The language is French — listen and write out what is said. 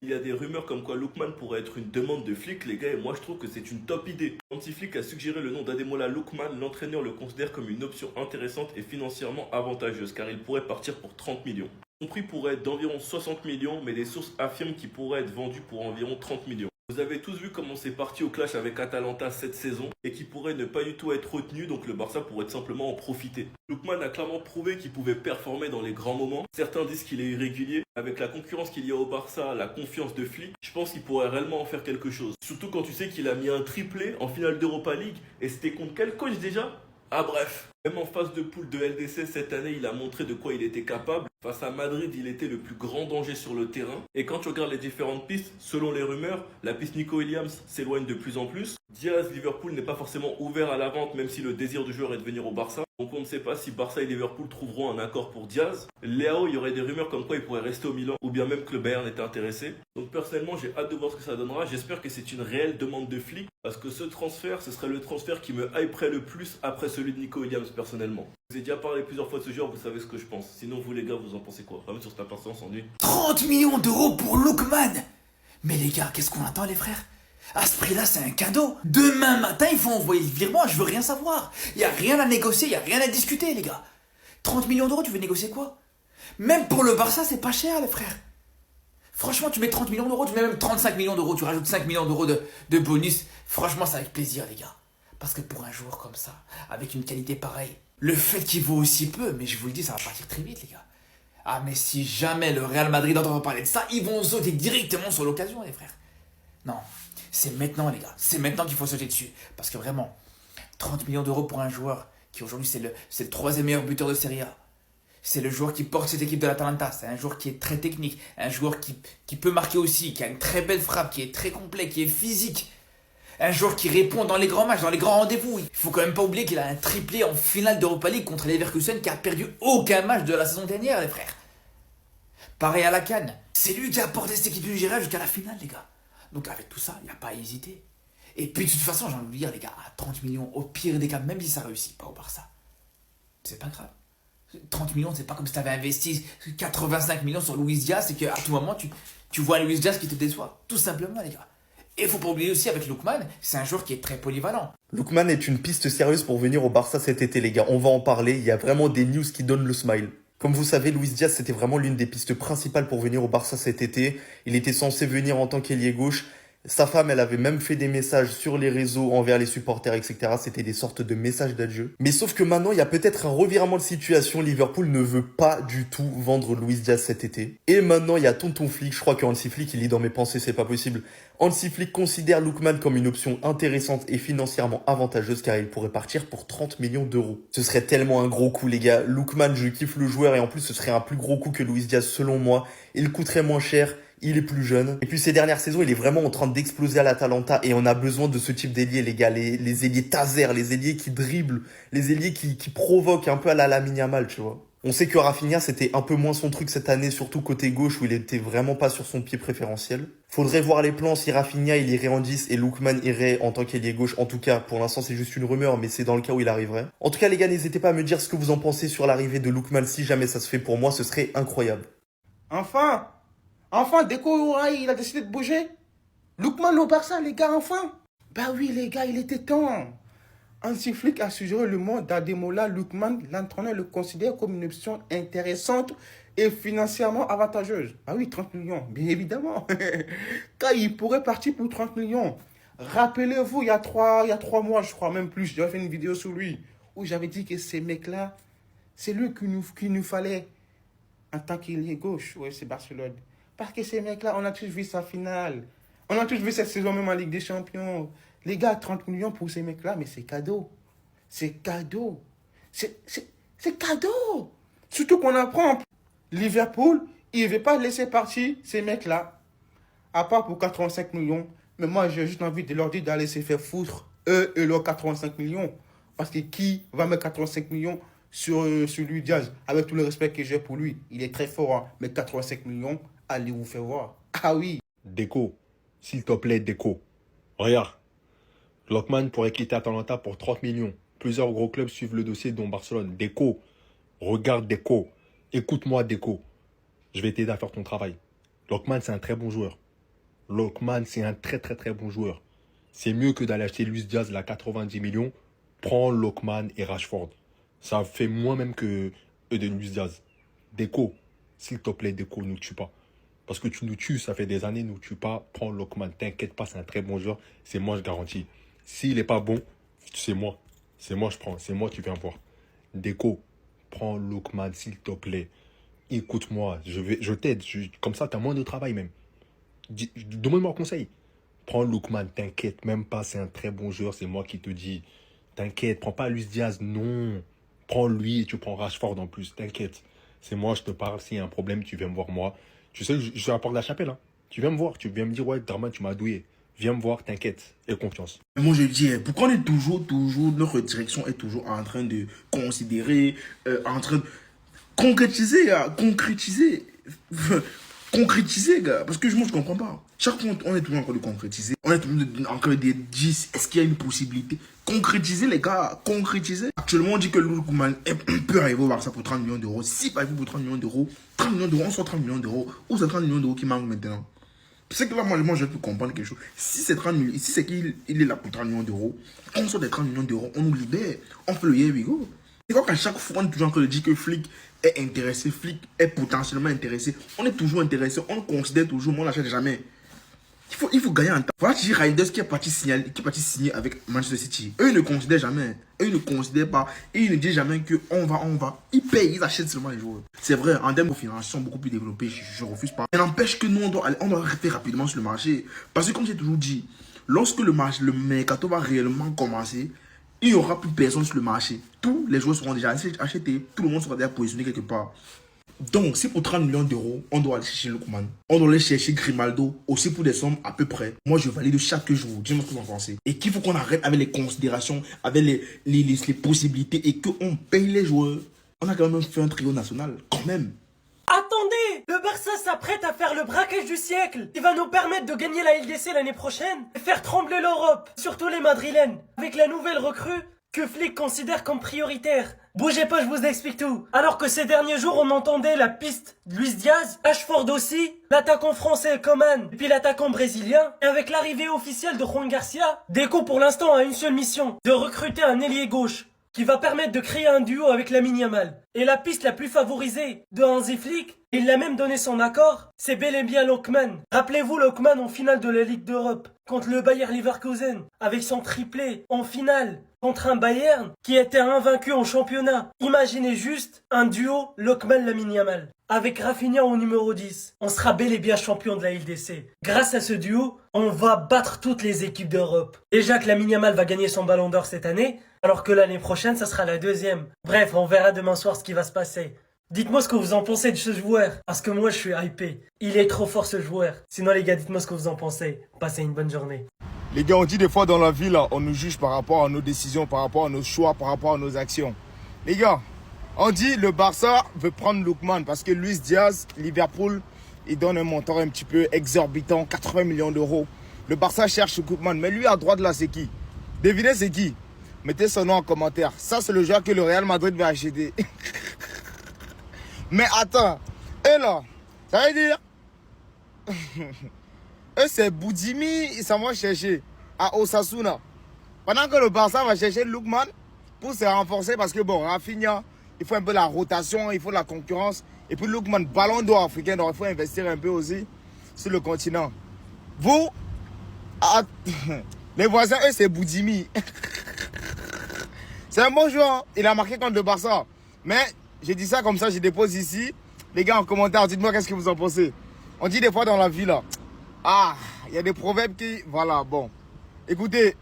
Il y a des rumeurs comme quoi Lookman pourrait être une demande de Flick, les gars, et moi je trouve que c'est une top idée. Anti-Flick a suggéré le nom d'Ademola Lookman, l'entraîneur le considère comme une option intéressante et financièrement avantageuse, car il pourrait partir pour 30 millions. Son prix pourrait être d'environ 60 millions, mais des sources affirment qu'il pourrait être vendu pour environ 30 millions. Vous avez tous vu comment c'est parti au clash avec Atalanta cette saison et qui pourrait ne pas du tout être retenu, donc le Barça pourrait tout simplement en profiter. Lookman a clairement prouvé qu'il pouvait performer dans les grands moments. Certains disent qu'il est irrégulier. Avec la concurrence qu'il y a au Barça, la confiance de Flick, je pense qu'il pourrait réellement en faire quelque chose. Surtout quand tu sais qu'il a mis un triplé en finale d'Europa League et c'était contre quel coach déjà? Ah bref, même en phase de poule de LDC cette année, il a montré de quoi il était capable. Face à Madrid, il était le plus grand danger sur le terrain. Et quand tu regardes les différentes pistes, selon les rumeurs, la piste Nico Williams s'éloigne de plus en plus. Diaz, Liverpool n'est pas forcément ouvert à la vente, même si le désir du joueur est de venir au Barça. Donc on ne sait pas si Barça et Liverpool trouveront un accord pour Diaz. Léao, il y aurait des rumeurs comme quoi il pourrait rester au Milan, ou bien même que le Bayern était intéressé. Donc personnellement, j'ai hâte de voir ce que ça donnera. J'espère que c'est une réelle demande de Flick, parce que ce transfert, ce serait le transfert qui me hyperait le plus après celui de Nico Williams personnellement. Je vous ai déjà parlé plusieurs fois de ce joueur, vous savez ce que je pense. Sinon vous les gars, vous en pensez quoi? Vraiment sur cette personne, on s'ennuie. 30 millions d'euros pour Lookman. Mais les gars, qu'est-ce qu'on attend les frères? À ce prix-là, c'est un cadeau. Demain matin, il faut envoyer le virement, je veux rien savoir. Il y a rien à négocier, il y a rien à discuter les gars. 30 millions d'euros, tu veux négocier quoi? Même pour le Barça, c'est pas cher les frères. Franchement, tu mets 30 millions d'euros, tu mets même 35 millions d'euros, tu rajoutes 5 millions d'euros de bonus. Franchement, c'est avec plaisir les gars. Parce que pour un joueur comme ça, avec une qualité pareille, le fait qu'il vaut aussi peu, mais je vous le dis, ça va partir très vite les gars. Ah mais si jamais le Real Madrid entend parler de ça, ils vont sauter directement sur l'occasion les frères. Non, c'est maintenant les gars, c'est maintenant qu'il faut sauter dessus. Parce que vraiment, 30 millions d'euros pour un joueur qui aujourd'hui c'est le troisième meilleur buteur de Serie A. C'est le joueur qui porte cette équipe de l'Atalanta, c'est un joueur qui est très technique, un joueur qui peut marquer aussi, qui a une très belle frappe, qui est très complet, qui est physique. Un joueur qui répond dans les grands matchs, dans les grands rendez-vous. Il faut quand même pas oublier qu'il a un triplé en finale d'Europa League contre Leverkusen qui a perdu aucun match de la saison dernière, les frères. Pareil à la CAN. C'est lui qui a porté cette équipe nigériane jusqu'à la finale, les gars. Donc avec tout ça, il n'y a pas à hésiter. Et puis de toute façon, j'ai envie de vous dire, les gars, à 30 millions, au pire des cas, même si ça réussit pas au Barça, c'est pas grave. 30 millions, c'est pas comme si tu avais investi 85 millions sur Luis Diaz et qu'à tout moment, tu vois Luis Diaz qui te déçoit. Tout simplement, les gars. Et il faut pas oublier aussi avec Lookman, c'est un joueur qui est très polyvalent. Lookman est une piste sérieuse pour venir au Barça cet été, les gars. On va en parler. Il y a vraiment des news qui donnent le smile. Comme vous savez, Luis Diaz, c'était vraiment l'une des pistes principales pour venir au Barça cet été. Il était censé venir en tant qu'ailier gauche. Sa femme, elle avait même fait des messages sur les réseaux envers les supporters, etc. C'était des sortes de messages d'adieu. Mais sauf que maintenant, il y a peut-être un revirement de situation. Liverpool ne veut pas du tout vendre Luis Diaz cet été. Et maintenant, il y a Tonton Flick. Je crois que Hansi Flick, il lit dans mes pensées, c'est pas possible. Hansi Flick considère Lookman comme une option intéressante et financièrement avantageuse car il pourrait partir pour 30 millions d'euros. Ce serait tellement un gros coup, les gars. Lookman, je kiffe le joueur et en plus, ce serait un plus gros coup que Luis Diaz selon moi. Il coûterait moins cher. Il est plus jeune. Et puis ces dernières saisons, il est vraiment en train d'exploser à l'Atalanta. Et on a besoin de ce type d'ailier, les gars. Les ailiers taser, les ailiers qui dribblent, les ailiers qui provoquent un peu à la Lamine Yamal, tu vois. On sait que Rafinha, c'était un peu moins son truc cette année, surtout côté gauche où il était vraiment pas sur son pied préférentiel. Faudrait voir les plans si Rafinha il irait en 10 et Lookman irait en tant qu'ailier gauche. En tout cas, pour l'instant, c'est juste une rumeur, mais c'est dans le cas où il arriverait. En tout cas, les gars, n'hésitez pas à me dire ce que vous en pensez sur l'arrivée de Lookman. Si jamais ça se fait pour moi, ce serait incroyable. Enfin, Deco, il a décidé de bouger. Lookman au Barça, les gars, enfin. Bah oui, les gars, il était temps. Hansi Flick a suggéré le mot d'Ademola Lookman. L'entraîneur le considère comme une option intéressante et financièrement avantageuse. Bah oui, 30 millions, bien évidemment. Car il pourrait partir pour 30 millions. Rappelez-vous, il y a trois mois, je crois, même plus, j'avais fait une vidéo sur lui où j'avais dit que ces mecs-là, c'est lui qu'il nous fallait en tant qu'ailier gauche. Oui, c'est Barcelone. Parce que ces mecs-là, on a tous vu sa finale. On a tous vu cette saison même en Ligue des Champions. Les gars, 30 millions pour ces mecs-là, mais c'est cadeau. C'est cadeau. C'est cadeau. Surtout qu'on apprend. Liverpool, il ne veut pas laisser partir ces mecs-là. À part pour 85 millions. Mais moi, j'ai juste envie de leur dire d'aller se faire foutre, eux et leurs 85 millions. Parce que qui va mettre 85 millions sur lui, Diaz? Avec tout le respect que j'ai pour lui. Il est très fort, hein. Mais 85 millions, allez vous faire voir. Ah oui. Deco, s'il te plaît, Deco. Regarde, Lookman pourrait quitter Atalanta pour 30 millions. Plusieurs gros clubs suivent le dossier, dont Barcelone. Deco, regarde Deco. Écoute-moi, Deco. Je vais t'aider à faire ton travail. Lookman, c'est un très bon joueur. Lookman, c'est un très très très bon joueur. C'est mieux que d'aller acheter Luis Diaz à 90 millions. Prends Lookman et Rashford. Ça fait moins même que de Luis Diaz. Deco, s'il te plaît, Deco, nous tue pas. Parce que tu nous tues, ça fait des années, nous tue pas. Prends Lookman, t'inquiète pas, c'est un très bon joueur. C'est moi, je garantis. S'il est pas bon, c'est moi. C'est moi, je prends. C'est moi, tu viens voir. Deco, prends Lookman, s'il te plaît. Écoute-moi, je t'aide. Comme ça, tu as moins de travail même. Demande-moi un conseil. Prends Lookman, t'inquiète même pas, c'est un très bon joueur, c'est moi qui te dis. T'inquiète, prends pas Luis Diaz, non. Prends lui et tu prends Rashford en plus, t'inquiète. C'est moi, je te parle, s'il y a un problème, tu viens me voir moi. Tu sais, je suis à la porte de la chapelle, hein. Tu viens me voir, tu viens me dire, ouais, Darman, tu m'as douillé. Viens me voir, t'inquiète, aie confiance. Moi je dis, pourquoi on est toujours, notre direction est toujours en train de considérer, en train de concrétiser, concrétiser, gars. Parce que moi je comprends pas. Chaque fois on est toujours en train de concrétiser, on est toujours en train de dire, est-ce qu'il y a une possibilité? Concrétiser les gars, concrétiser. Actuellement on dit que Lookman peut arriver au Barça pour 30 millions d'euros. Si pas pour 30 millions d'euros, 30 millions d'euros, on sort 30 millions d'euros. Ou c'est 30 millions d'euros qui manquent maintenant? C'est que là, moi, je peux comprendre quelque chose. Si c'est 30 millions, si c'est qu'il est là pour 30 millions d'euros, on sort des 30 millions d'euros, on nous libère, on fait le here we go. C'est quoi qu'à chaque fois, on est toujours en train de dire que Flick est intéressé, Flick est potentiellement intéressé. On est toujours intéressé, on le considère toujours, mais on l'achète jamais. Il faut gagner en temps. Voilà, Gigi Reinders qui est parti signer avec Manchester City. Eux, ils ne considèrent jamais. Eux, ils ne considèrent pas. Et ils ne disent jamais que on va. Ils payent, ils achètent seulement les joueurs. C'est vrai, en termes de finances, ils sont beaucoup plus développés. Je refuse pas. Mais n'empêche que nous, on doit rester rapidement sur le marché. Parce que, comme j'ai toujours dit, lorsque le mercato va réellement commencer, il n'y aura plus personne sur le marché. Tous les joueurs seront déjà achetés. Tout le monde sera déjà positionné quelque part. Donc, si pour 30 millions d'euros, on doit aller chercher Lookman, on doit aller chercher Grimaldo, aussi pour des sommes à peu près, moi je valide chaque jour. Dis-moi ce que vous en pensez. Et qu'il faut qu'on arrête avec les considérations, avec les possibilités et qu'on paye les joueurs. On a quand même fait un trio national, quand même. Attendez! Le Barça s'apprête à faire le braquage du siècle qui va nous permettre de gagner la LDC l'année prochaine et faire trembler l'Europe, surtout les Madrilènes, avec la nouvelle recrue que Flick considère comme prioritaire. Bougez pas, je vous explique tout. Alors que ces derniers jours, on entendait la piste de Luis Diaz, Rashford aussi, l'attaquant français Coman, et puis l'attaquant brésilien. Et avec l'arrivée officielle de Juan Garcia, Deco pour l'instant a une seule mission, de recruter un ailier gauche, qui va permettre de créer un duo avec Lamine Yamal. Et la piste la plus favorisée de Hansi Flick, il l'a même donné son accord, c'est bel et bien Lookman. Rappelez-vous Lookman en finale de la Ligue d'Europe, contre le Bayer Leverkusen, avec son triplé en finale, contre un Bayern qui était invaincu en championnat. Imaginez juste un duo Lookman-Lamine Yamal. Avec Rafinha au numéro 10, on sera bel et bien champion de la LDC. Grâce à ce duo, on va battre toutes les équipes d'Europe. Déjà que Lamine Yamal va gagner son ballon d'or cette année, alors que l'année prochaine, ça sera la deuxième. Bref, on verra demain soir ce qui va se passer. Dites-moi ce que vous en pensez de ce joueur, parce que moi je suis hypé. Il est trop fort ce joueur. Sinon les gars, dites-moi ce que vous en pensez. Passez une bonne journée. Les gars, on dit des fois dans la vie, là, on nous juge par rapport à nos décisions, par rapport à nos choix, par rapport à nos actions. Les gars, on dit le Barça veut prendre Lookman parce que Luis Diaz, Liverpool, il donne un montant un petit peu exorbitant, 80 millions d'euros. Le Barça cherche Lookman, mais lui à droite là, c'est qui? Devinez c'est qui? Mettez son nom en commentaire. Ça, c'est le joueur que le Real Madrid va acheter. Mais attends, et là, ça veut dire... Eux, c'est Boudimi, ils s'en vont chercher à Osasuna. Pendant que le Barça va chercher Lookman pour se renforcer parce que, bon, Rafinha, il faut un peu la rotation, il faut la concurrence. Et puis Lookman, ballon d'or africain, donc il faut investir un peu aussi sur le continent. Vous, les voisins, eux, c'est Boudimi. C'est un bon joueur, hein. Il a marqué contre le Barça. Mais, j'ai dit ça comme ça, je dépose ici. Les gars, en commentaire, dites-moi qu'est-ce que vous en pensez. On dit des fois dans la vie, là, il y a des proverbes qui... Voilà, bon. Écoutez,